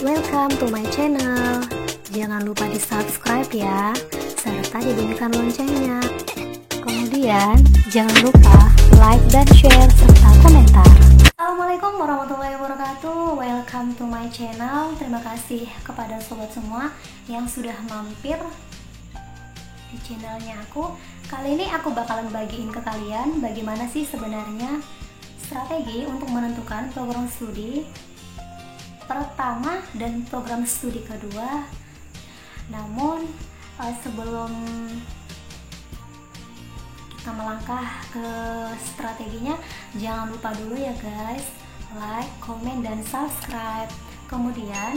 welcome to my channel. Jangan lupa di subscribe ya, serta dibunyikan loncengnya. Kemudian jangan lupa like dan share serta komentar. Assalamualaikum warahmatullahi wabarakatuh. Welcome to my channel. Terima kasih kepada sobat semua yang sudah mampir di channelnya aku. Kali ini aku bakalan bagiin ke kalian bagaimana sih sebenarnya strategi untuk menentukan program studi pertama dan program studi kedua. Namun sebelum kita melangkah ke strateginya, jangan lupa dulu ya guys, like, komen, dan subscribe. Kemudian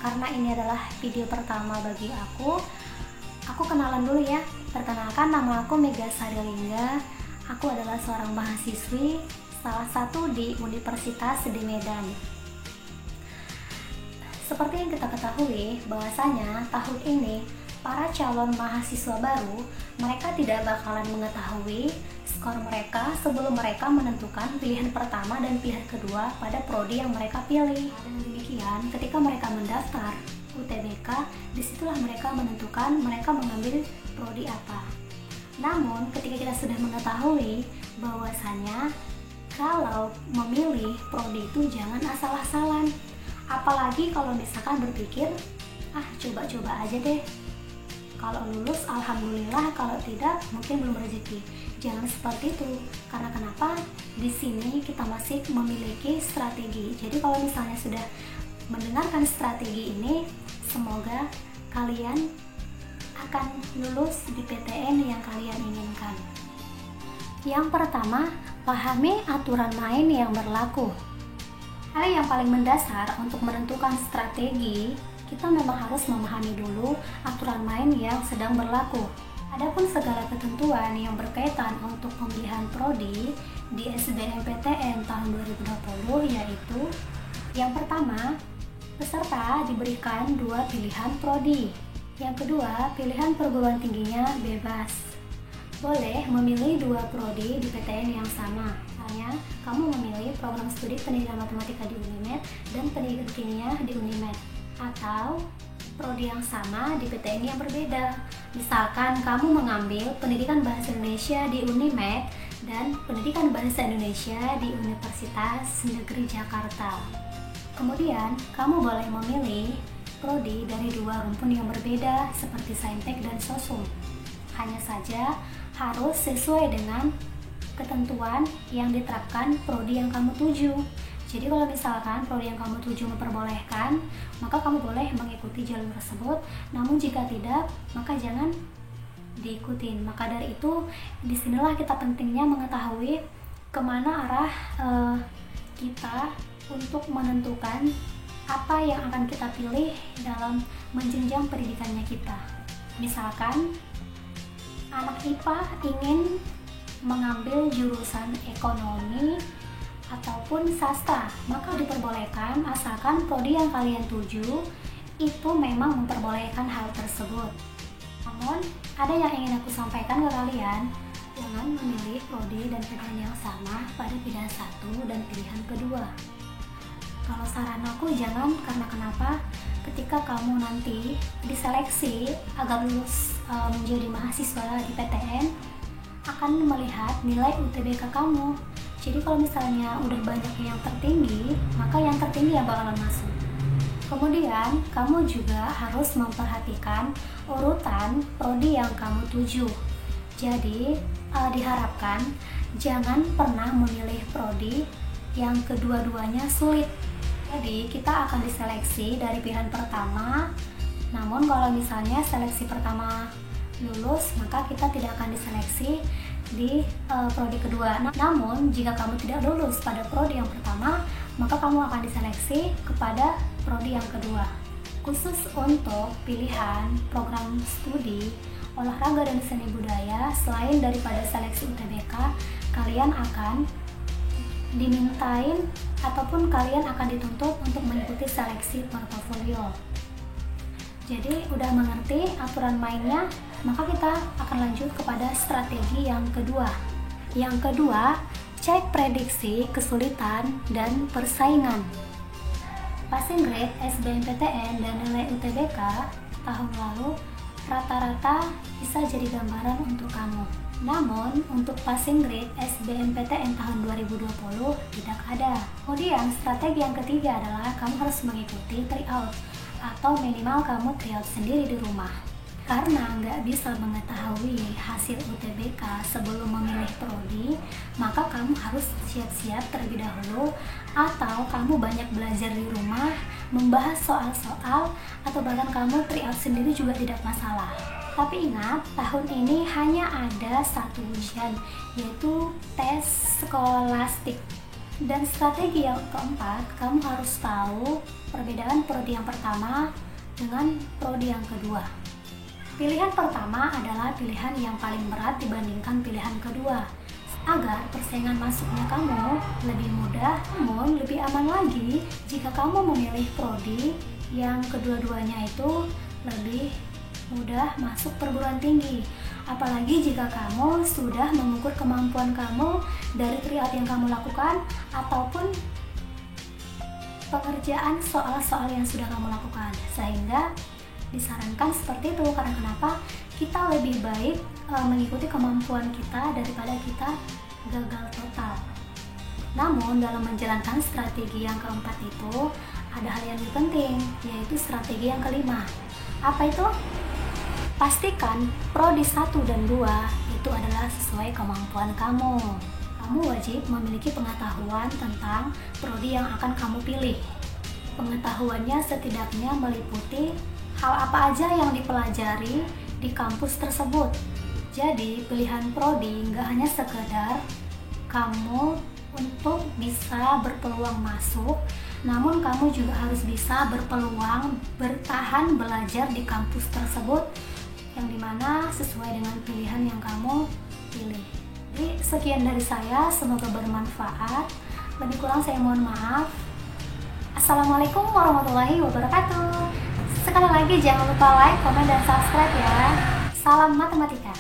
karena ini adalah video pertama bagi aku kenalan dulu ya. Perkenalkan, nama aku Mega Sarilingga. Aku adalah seorang mahasiswi salah satu di Universitas di Medan. Seperti yang kita ketahui bahwasanya tahun ini para calon mahasiswa baru mereka tidak bakalan mengetahui skor mereka sebelum mereka menentukan pilihan pertama dan pilihan kedua pada prodi yang mereka pilih. Dengan demikian, ketika mereka mendaftar UTBK, disitulah mereka menentukan mereka mengambil prodi apa. Namun ketika kita sudah mengetahui bahwasanya kalau memilih prodi itu jangan asal-asalan. Apalagi kalau misalkan berpikir, coba-coba aja deh. Kalau lulus alhamdulillah, kalau tidak mungkin belum rezeki. Jangan seperti itu. Karena kenapa? Di sini kita masih memiliki strategi. Jadi kalau misalnya sudah mendengarkan strategi ini, semoga kalian akan lulus di PTN yang kalian inginkan. Yang pertama, pahami aturan main yang berlaku. Hal yang paling mendasar untuk menentukan strategi, kita memang harus memahami dulu aturan main yang sedang berlaku. Adapun segala ketentuan yang berkaitan untuk pemilihan prodi di SBMPTN tahun 2020 yaitu yang pertama, peserta diberikan 2 pilihan prodi. Yang kedua, pilihan perguruan tingginya bebas. Boleh memilih 2 prodi di PTN yang sama. Misalnya, kamu memilih program studi pendidikan matematika di Unimed dan pendidikan kimia di Unimed, atau prodi yang sama di PTN yang berbeda. Misalkan kamu mengambil pendidikan bahasa Indonesia di Unimed dan pendidikan bahasa Indonesia di Universitas Negeri Jakarta. Kemudian, kamu boleh memilih prodi dari 2 rumpun yang berbeda seperti Saintek dan Sosum. Hanya saja harus sesuai dengan ketentuan yang diterapkan prodi yang kamu tuju. Jadi kalau misalkan prodi yang kamu tuju memperbolehkan, maka kamu boleh mengikuti jalur tersebut. Namun jika tidak, maka jangan diikutin. Maka dari itu, disinilah kita pentingnya mengetahui kemana arah kita untuk menentukan apa yang akan kita pilih dalam menjenjang pendidikannya kita. Misalkan anak IPA ingin mengambil jurusan ekonomi ataupun sastra, maka diperbolehkan asalkan prodi yang kalian tuju itu memang memperbolehkan hal tersebut. Namun ada yang ingin aku sampaikan ke kalian, jangan memilih prodi dan pilihan yang sama pada pilihan 1 dan pilihan kedua. Kalau saran aku jangan, karena kenapa? Ketika kamu nanti diseleksi agar lulus menjadi mahasiswa di PTN, akan melihat nilai UTBK kamu. Jadi kalau misalnya udah banyak yang tertinggi, maka yang tertinggi yang bakalan masuk. Kemudian kamu juga harus memperhatikan urutan prodi yang kamu tuju. Jadi diharapkan jangan pernah memilih prodi yang kedua-duanya sulit. Jadi kita akan diseleksi dari pilihan pertama. Namun kalau misalnya seleksi pertama lulus, maka kita tidak akan diseleksi di prodi kedua. Namun jika kamu tidak lulus pada prodi yang pertama, maka kamu akan diseleksi kepada prodi yang kedua. Khusus untuk pilihan program studi olahraga dan seni budaya, selain daripada seleksi UTBK, kalian akan dimintain ataupun kalian akan dituntut untuk mengikuti seleksi portofolio. Jadi udah mengerti aturan mainnya, maka kita akan lanjut kepada strategi yang kedua. Yang kedua, cek prediksi kesulitan dan persaingan. Passing grade SBMPTN dan nilai UTBK tahun lalu rata-rata bisa jadi gambaran untuk kamu. Namun, untuk passing grade SBMPTN tahun 2020 tidak ada. Kemudian, strategi yang ketiga adalah kamu harus mengikuti tryout atau minimal kamu tryout sendiri di rumah. Karena nggak bisa mengetahui hasil UTBK sebelum memilih prodi, maka kamu harus siap-siap terlebih dahulu, atau kamu banyak belajar di rumah, membahas soal-soal, atau bahkan kamu tryout sendiri juga tidak masalah. Tapi ingat, tahun ini hanya ada satu ujian, yaitu tes skolastik. Dan strategi yang keempat, kamu harus tahu perbedaan prodi yang pertama dengan prodi yang kedua. Pilihan pertama adalah pilihan yang paling berat dibandingkan pilihan kedua. Agar persaingan masuknya kamu lebih mudah, namun lebih aman lagi jika kamu memilih prodi yang kedua-duanya itu lebih mudah masuk perguruan tinggi. Apalagi jika kamu sudah mengukur kemampuan kamu dari tryout yang kamu lakukan ataupun pengerjaan soal-soal yang sudah kamu lakukan. Sehingga disarankan seperti itu. Karena kenapa? Kita lebih baik mengikuti kemampuan kita daripada kita gagal total. Namun dalam menjalankan strategi yang keempat itu ada hal yang lebih penting, yaitu strategi yang kelima. Apa itu? Pastikan prodi 1 dan 2 itu adalah sesuai kemampuan kamu. Kamu wajib memiliki pengetahuan tentang prodi yang akan kamu pilih. Pengetahuannya setidaknya meliputi hal apa aja yang dipelajari di kampus tersebut. Jadi pilihan prodi nggak hanya sekedar kamu untuk bisa berpeluang masuk, namun kamu juga harus bisa berpeluang bertahan belajar di kampus tersebut yang dimana sesuai dengan pilihan yang kamu pilih. Jadi sekian dari saya, semoga bermanfaat. Lebih kurang saya mohon maaf. Assalamualaikum warahmatullahi wabarakatuh. Sekali lagi jangan lupa like, komen, dan subscribe ya. Salam matematika.